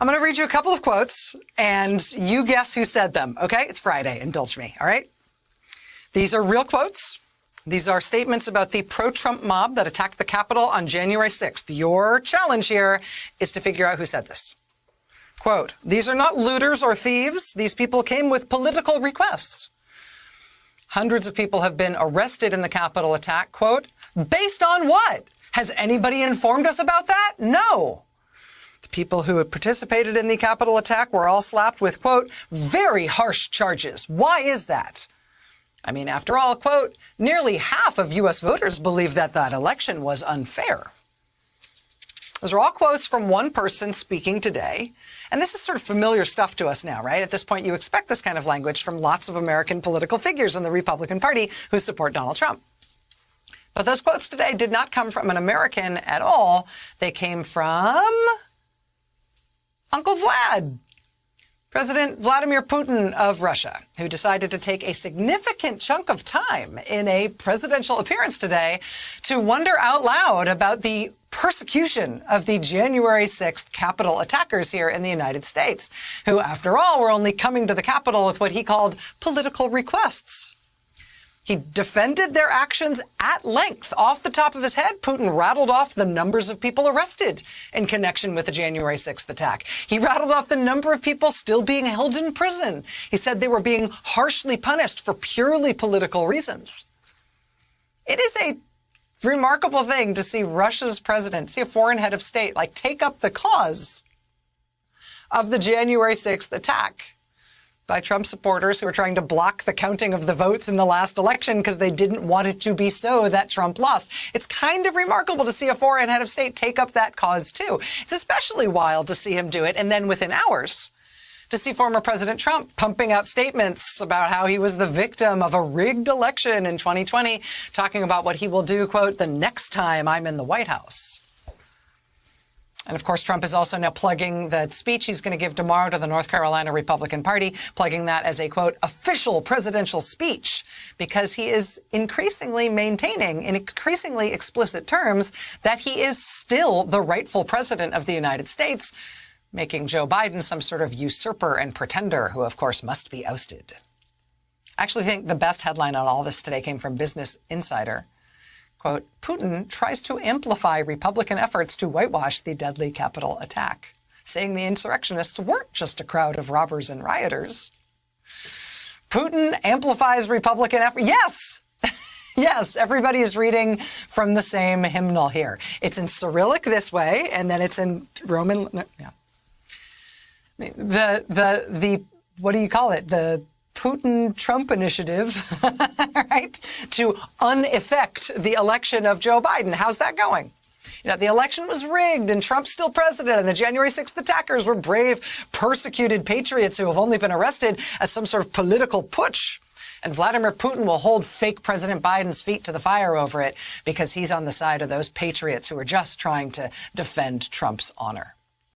I'm going to read you a couple of quotes, and you guess who said them, okay? It's Friday. Indulge me, all right? These are real quotes. These are statements about the pro-Trump mob that attacked the Capitol on January 6th. Your challenge here is to figure out who said this. Quote, "These are not looters or thieves. These people came with political requests. Hundreds of people have been arrested in the Capitol attack." Quote, "Based on what? Has anybody informed us about that? No. The people who had participated in the Capitol attack were all slapped with, quote, very harsh charges. Why is that? I mean, after all, quote, nearly half of U.S. voters believe that that election was unfair." Those are all quotes from one person speaking today. And this is sort of familiar stuff to us now, right? At this point, you expect this kind of language from lots of American political figures in the Republican Party who support Donald Trump. But those quotes today did not come from an American at all. They came from Uncle Vlad, President Vladimir Putin of Russia, who decided to take a significant chunk of time in a presidential appearance today to wonder out loud about the persecution of the January 6th Capitol attackers here in the United States, who, after all, were only coming to the Capitol with what he called political requests. He defended their actions at length. Off the top of his head, Putin rattled off the numbers of people arrested in connection with the January 6th attack. He rattled off the number of people still being held in prison. He said they were being harshly punished for purely political reasons. It is a remarkable thing to see Russia's president, see a foreign head of state, like take up the cause of the January 6th attack by Trump supporters who are trying to block the counting of the votes in the last election because they didn't want it to be so that Trump lost. It's kind of remarkable to see a foreign head of state take up that cause, too. It's especially wild to see him do it, and then within hours, to see former President Trump pumping out statements about how he was the victim of a rigged election in 2020, talking about what he will do, quote, the next time I'm in the White House. And of course, Trump is also now plugging the speech he's going to give tomorrow to the North Carolina Republican Party, plugging that as a, quote, official presidential speech, because he is increasingly maintaining in increasingly explicit terms that he is still the rightful president of the United States, making Joe Biden some sort of usurper and pretender who, of course, must be ousted. I actually think the best headline on all this today came from Business Insider. Quote, Putin tries to amplify Republican efforts to whitewash the deadly Capitol attack, saying the insurrectionists weren't just a crowd of robbers and rioters. Putin amplifies Republican efforts. Yes! Yes, everybody is reading from the same hymnal here. It's in Cyrillic this way, and then it's in Roman. Yeah. The what do you call it? The Putin-Trump initiative, right, to uneffect the election of Joe Biden. How's that going? You know, the election was rigged and Trump's still president, and the January 6th attackers were brave, persecuted patriots who have only been arrested as some sort of political putsch. And Vladimir Putin will hold fake President Biden's feet to the fire over it because he's on the side of those patriots who are just trying to defend Trump's honor.